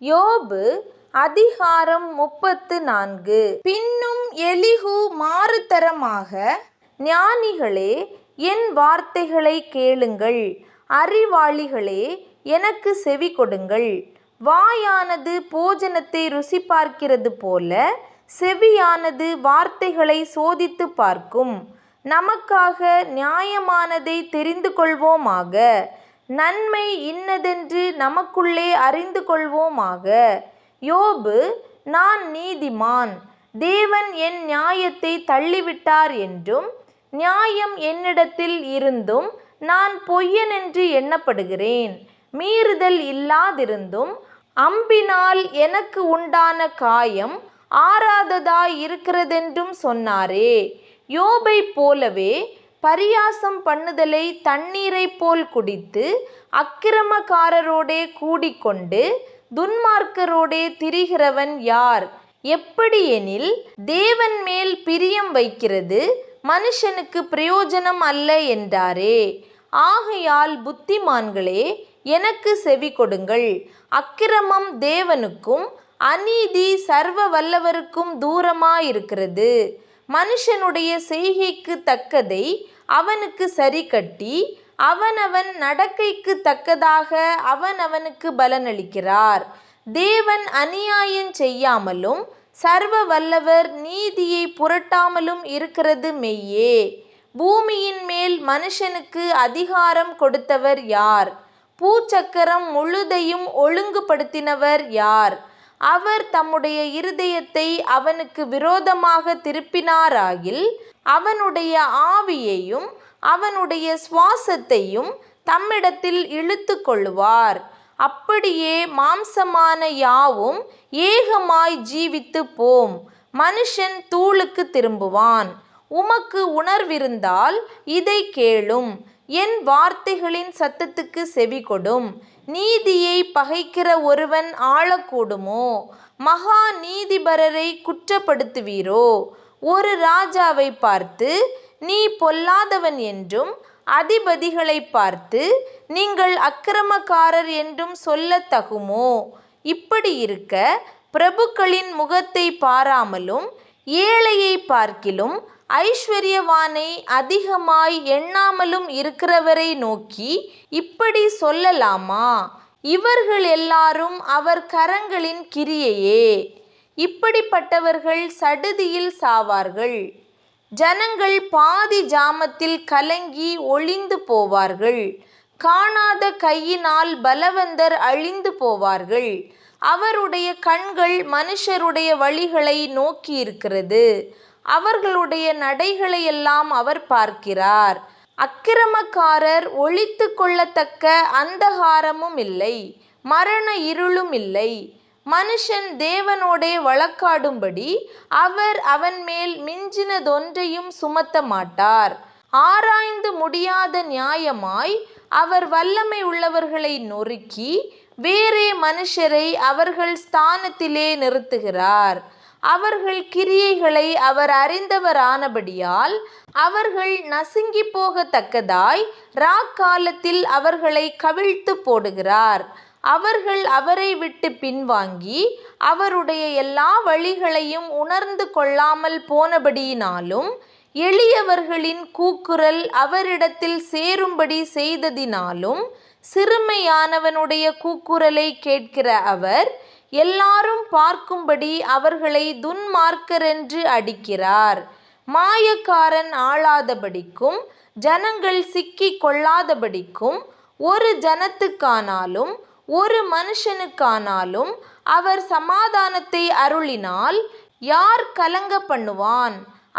யோபு அதிகாரம் 34. பின்னும் எலிஹு மாறுதரமாக, ஞானிகளே, என் வார்த்தைகளை கேளுங்கள், அறிவாளிகளே, எனக்கு செவி கொடுங்கள். வாயானது போஜனத்தை ருசி பார்க்கிறது போல செவியானது வார்த்தைகளை சோதித்து பார்க்கும். நமக்காக நியாயமானதை தெரிந்து கொள்வோமாக, நன்மை இன்னதென்று நமக்குள்ளே அறிந்து கொள்வோமாக. யோபு, நான் நீதிமான், தேவன் என் நியாயத்தை தள்ளிவிட்டார் என்றும், நியாயம் என்னிடத்தில் இருந்தும் நான் பொய்யனென்று எண்ணப்படுகிறேன். மீறுதல் இல்லாதிருந்தும் அம்பினால் எனக்கு உண்டான காயம் ஆறாததாய் இருக்கிறதென்றும் சொன்னாரே. யோபை போலவே பரியாசம் பண்ணுதலை தண்ணீரைப் போல் குடித்து, அக்கிரமக்காரரோடே கூடிக்கொண்டு துன்மார்க்கரோடே திரிகிறவன் யார்? எப்படியெனில், தேவன் மேல் பிரியம் வைக்கிறது மனுஷனுக்கு பிரயோஜனம் அல்ல என்றாரே. ஆகையால் புத்திமான்களே, எனக்கு செவி கொடுங்கள். அக்கிரமம் தேவனுக்கும் அநீதி சர்வ வல்லவருக்கும் தூரமாயிருக்கிறது. மனுஷனுடைய செய்கைக்கு தக்கதை அவனுக்கு சரி கட்டி, அவனவன் நடக்கைக்கு தக்கதாக அவனவனுக்கு பலனளிக்கிறார். தேவன் அநியாயம் செய்யாமலும் சர்வ வல்லவர் நீதியை புரட்டாமலும் இருக்கிறது மெய்யே. பூமியின் மேல் மனுஷனுக்கு அதிகாரம் கொடுத்தவர் யார்? பூச்சக்கரம் முழுதையும் ஒழுங்குபடுத்தினவர் யார்? அவர் தம்முடைய இருதயத்தை அவனுக்கு விரோதமாக திருப்பினாராகில், அவனுடைய ஆவியையும் அவனுடைய சுவாசத்தையும் தம்மிடத்தில் இழுத்து கொள்ளுவார். அப்படியே மாம்சமான யாவும் ஏகமாய் ஜீவித்து போம். மனுஷன் தூளுக்கு திரும்புவான். உமக்கு உணர்விருந்தால் இதை கேளும். என் வார்த்தைகளின் சத்தத்துக்கு செவிகொடும். நீதியை பகைக்கிற ஒருவன் ஆளக்கூடுமோ? மகா நீதிபரரை குற்றப்படுத்துவீரோ? ஒரு ராஜாவை பார்த்து, நீ பொல்லாதவன் என்றும், அதிபதிகளை பார்த்து, நீங்கள் அக்கிரமக்காரர் என்றும் சொல்லத் தகுமோ? இப்படி இருக்க, பிரபுக்களின் முகத்தை பாராமலும் ஏழையை பார்க்கிலும் ஐஸ்வர்யவானை அதிகமாய் எண்ணாமலும் இருக்கிறவரை நோக்கி இப்படி சொல்லலாமா? இவர்கள் எல்லாரும் அவர் கரங்களின் கிரியையே. இப்படிப்பட்டவர்கள் சடுதியில் சாவார்கள். ஜனங்கள் பாதி ஜாமத்தில் கலங்கி ஒழிந்து போவார்கள். காணாத கையினால் பலவந்தர் அழிந்து போவார்கள். அவருடைய கண்கள் மனுஷருடைய வழிகளை நோக்கியிருக்கிறது. அவர்களுடைய நடைகளையெல்லாம் அவர் பார்க்கிறார். அக்கிரமக்காரர் ஒளித்து கொள்ளத்தக்க அந்தகாரமும் இல்லை, மரண இருளும் இல்லை. மனுஷன் தேவனோடே வழக்காடும்படி அவர் அவன் மேல் மிஞ்சினதொன்றையும் சுமத்த மாட்டார். ஆராய்ந்து முடியாத நியாயமாய் அவர் வல்லமை உள்ளவர்களை நொறுக்கி, வேறே மனுஷரை அவர்கள் ஸ்தானத்திலே நிறுத்துகிறார். அவர்கள் கிரியைகளை அவர் அறிந்தவரானபடியால் அவர்கள் நசுங்கி போகத்தக்கதாய் ராக்காலத்தில் அவர்களை கவிழ்த்து போடுகிறார். அவர்கள் அவரை விட்டு பின்வாங்கி அவருடைய எல்லா வழிகளையும் உணர்ந்து கொள்ளாமல் போனபடியினாலும், எளியவர்களின் கூக்குரல் அவரிடத்தில் சேரும்படி செய்ததினாலும், சிறுமையானவனுடைய கூக்குரலை கேட்கிற அவர் எல்லாரும் பார்க்கும்படி அவர்களை துன்மார்க்கரென்று அடிக்கிறார். மாயக்காரன் ஆளாதபடிக்கும் ஜனங்கள் சிக்கி கொள்ளாதபடிக்கும் ஒரு ஜனத்துக்கானாலும் ஒரு மனுஷனுக்கானாலும் அவர் சமாதானத்தை அருளினால் யார் கலங்க பண்ணுவான்?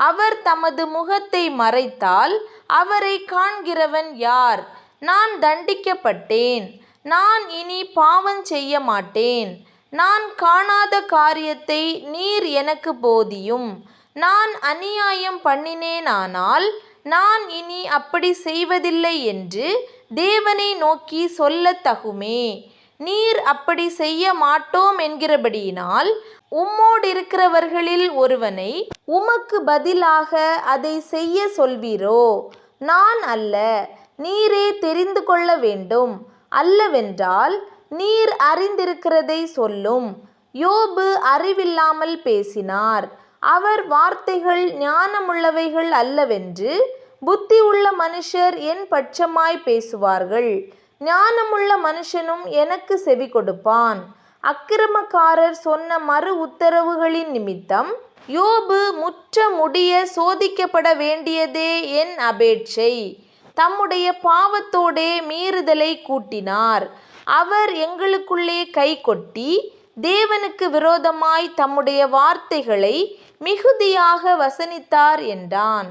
அவர் தமது முகத்தை மறைத்தால் அவரை காண்கிறவன் யார்? நான் தண்டிக்கப்பட்டேன், நான் இனி பாவம் செய்ய மாட்டேன். நான் காணாத காரியத்தை நீர் எனக்கு போதியும். நான் அநியாயம் பண்ணினேனானால் நான் இனி அப்படி செய்வதில்லை என்று தேவனை நோக்கி சொல்லத் தகுமே. நீர் அப்படி செய்ய மாட்டோம் என்கிறபடியினால் உம்மோடிருக்கிறவர்களில் ஒருவனை உமக்கு பதிலாக அதை செய்ய சொல்வீரோ? நான் அல்ல, நீரே தெரிந்து கொள்ள வேண்டும். அல்லவென்றால் நீர் அறிந்திருக்கிறதை சொல்லும். யோபு அறிவில்லாமல் பேசினார். அவர் வார்த்தைகள் ஞானமுள்ளவைகள் அல்லவென்று புத்தியுள்ள மனுஷர் என் பட்சமாய் பேசுவார்கள். ஞானமுள்ள மனுஷனும் எனக்கு செவி கொடுப்பான். அக்கிரமக்காரர் சொன்ன மறு உத்தரவுகளின் நிமித்தம் யோபு முற்ற முடிய சோதிக்கப்பட வேண்டியதே என் அபேட்சை. தம்முடைய பாவத்தோடே மீறுதலை கூட்டினார். அவர் எங்களுக்குள்ளே கை கொட்டி தேவனுக்கு விரோதமாய் தம்முடைய வார்த்தைகளை மிகுதியாக வசனித்தார் என்றான்.